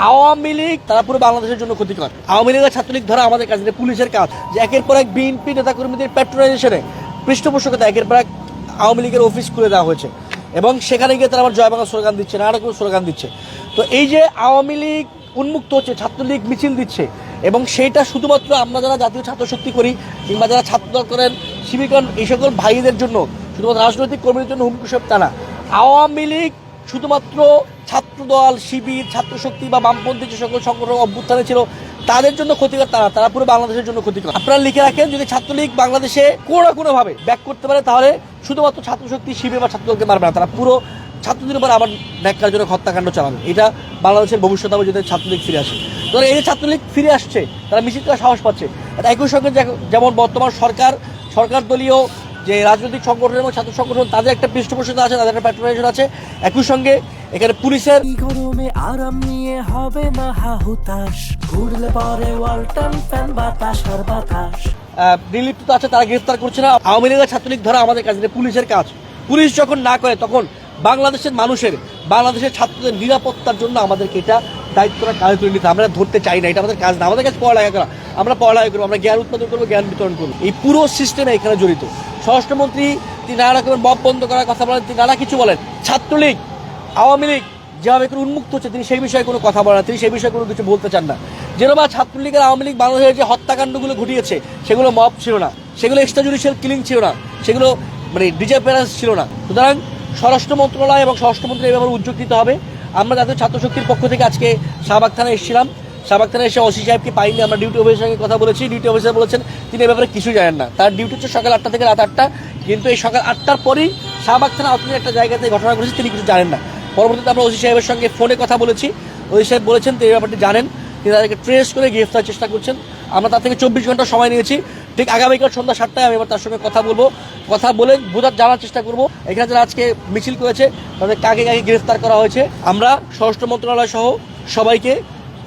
আওয়ামী লীগ তারা পুরো বাংলাদেশের জন্য ক্ষতিকর। আওয়ামী লীগ আর ছাত্রলীগ ধরা আমাদের কাজ, পুলিশের কাজ, যে একের পর এক বিএনপি নেতাকর্মীদের প্যাট্রোনাইজেশনে পৃষ্ঠপোষকতা একের পর এক আওয়ামী লীগের অফিস খুলে দেওয়া হয়েছে এবং সেখানে গিয়ে তারা আমার জয় বাংলা স্লোগান দিচ্ছে, নানা রকম স্লোগান দিচ্ছে। তো এই যে আওয়ামী লীগ উন্মুক্ত হচ্ছে, ছাত্রলীগ মিছিল দিচ্ছে এবং সেইটা শুধুমাত্র আমরা যারা জাতীয় ছাত্র শক্তি করি কিংবা যারা ছাত্রদল করেন, শিবির করেন, এই সকল ভাইদের জন্য, শুধুমাত্র রাজনৈতিক কর্মীদের জন্য হুমকি সব তা না। আওয়ামী লীগ শুধুমাত্র ছাত্রদল, শিবির, ছাত্র শক্তি বা বামপন্থী যে সকল সংগঠন অভ্যুত্থানে ছিল তাদের জন্য ক্ষতিকর তারা, তারা পুরো বাংলাদেশের জন্য ক্ষতিকর। আপনারা লিখে রাখেন, যদি ছাত্রলীগ বাংলাদেশে কোনো না কোনোভাবে ব্যাক করতে পারে তাহলে শুধুমাত্র ছাত্র শক্তি, শিবির বা ছাত্রদলকে মারবে না, তারা পুরো ছাত্রদের উপর আবার ন্যাক্কার জন্য হত্যাকাণ্ড চালাবে। এটা বাংলাদেশের ভবিষ্যৎ হবে যদি ছাত্রলীগ ফিরে আসে। তো এই যে ছাত্রলীগ ফিরে আসছে, তারা মিছিল করার সাহস পাচ্ছে। একই সঙ্গে যেমন বর্তমান সরকার দলীয় যে রাজনৈতিক সংগঠন এবং ছাত্র সংগঠন তাদের একটা পৃষ্ঠপোষকতা আছে, তাদের একটা প্যাট্রোনাইজেশন আছে। একই সঙ্গে এখানে পুলিশের গরমে আরাম নিয়ে হবে না হাহুতাশ, ঘুরলে পরে ওয়ালটন ফ্যান বাতাস আর বাতাস। নির্লিপ্ত আছে, তারা গ্রেফতার করছে না। আওয়ামী লীগ আর ছাত্রলীগ ধরা আমাদের কাজ, পুলিশের কাজ। পুলিশ যখন না করে তখন বাংলাদেশের মানুষের, বাংলাদেশের ছাত্রদের নিরাপত্তার জন্য আমাদেরকে এটা দায়িত্বটা কাজে তুলে নিতে। আমরা ধরতে চাই না, এটা আমাদের কাজ না। আমাদের কাছে পড়ালেখা করা, আমরা পড়ালেখা করবো, আমরা জ্ঞান উৎপাদন করবো, জ্ঞান বিতরণ করবো। এই পুরো সিস্টেমে এখানে জড়িত। স্বরাষ্ট্রমন্ত্রী তিনি নানা রকমের মব বন্ধ করার কথা বলেন, তিনি নানা কিছু বলেন। ছাত্রলীগ, আওয়ামী লীগ যেভাবে এখন উন্মুক্ত হচ্ছে, তিনি সেই বিষয়ে কোনো কথা বলেন না, তিনি সেই বিষয়ে কোনো কিছু বলতে চান না। যেরকম ছাত্রলীগ আর আওয়ামী লীগ বাংলাদেশের যে হত্যাকাণ্ডগুলো ঘটিয়েছে সেগুলো মব ছিল না, সেগুলো এক্সট্রা জুডিশিয়াল কিলিং ছিল না, সেগুলো ডিসঅ্যাপিয়ারেন্স ছিল না। সুতরাং স্বরাষ্ট্র মন্ত্রণালয় এবং স্বরাষ্ট্রমন্ত্রী এই ব্যাপারে উদ্যোগ নিতে হবে। আমরা জাতীয় ছাত্র শক্তির পক্ষ থেকে আজকে শাহবাগ থানায় এসেছিলাম। শাহবাগ থানায় এসে ওসি সাহেবকে পাইনি, আমরা ডিউটি অফিসারের সঙ্গে কথা বলেছি। ডিউটি অফিসার বলেছেন তিনি এই ব্যাপারে কিছু জানেন না, তার ডিউটি হচ্ছে সকাল 8টা থেকে রাত 8টা, কিন্তু এই সকাল 8টার পরেই শাহবাগ থানা অতদিন একটা জায়গাতে ঘটনা ঘটেছে, তিনি কিছু জানেন না। পরবর্তীতে আমরা ওসি সাহেবের সঙ্গে ফোনে কথা বলেছি, ওসি সাহেব বলেছেন তিনি এই ব্যাপারটি জানেন, তিনি তাদেরকে ট্রেস করে গ্রেফতার চেষ্টা করছেন। আমরা তার থেকে 24 ঘন্টা সময় নিয়েছি। ঠিক আগামীকাল সন্ধ্যা 7টায় আমি এবার তার সঙ্গে কথা বলবো, কথা বলে জানার চেষ্টা করবো এখানে যারা আজকে মিছিল করেছে তাদের কাকে কাকে গ্রেফতার করা হয়েছে। আমরা স্বরাষ্ট্র মন্ত্রণালয় সহ সবাইকে,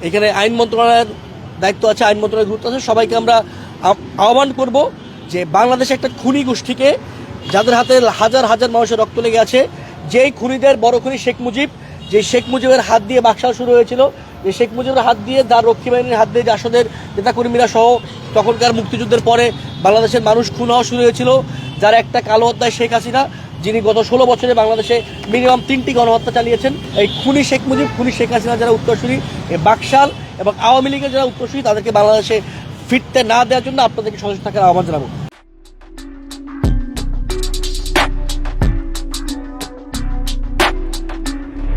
এখানে আইন মন্ত্রণালয়ের দায়িত্ব আছে, আইন মন্ত্রণালয়ের গুরুত্ব আছে, সবাইকে আমরা আহ্বান করব যে বাংলাদেশে একটা খুনি গোষ্ঠীকে, যাদের হাতে হাজার হাজার মানুষের রক্ত লেগে আছে, যেই খুনিদের বড় খুনি শেখ মুজিব, যে শেখ মুজিবের হাত দিয়ে বাকশাল শুরু হয়েছিল, যে শেখ মুজিবের হাত দিয়ে তার রক্ষী বাহিনীর হাত দিয়ে জাসদের নেতাকর্মীরা সহ তখনকার মুক্তিযুদ্ধের পরে বাংলাদেশের মানুষ খুন হওয়া শুরু হয়েছিল, যার একটা কালো অধ্যায় শেখ হাসিনা, যিনি গত 16 বছরে বাংলাদেশে মিনিমাম 3টি গণহত্যা চালিয়েছেন। এই খুনি শেখ মুজিব, খুনি শেখ হাসিনা যারা উত্তরসূরি, এই বাকশাল এবং আওয়ামী লীগের যারা উত্তরসূরি, তাদেরকে বাংলাদেশে ফিরতে না দেওয়ার জন্য আপনাদেরকে সচেতন থাকার আহ্বান জানাবো।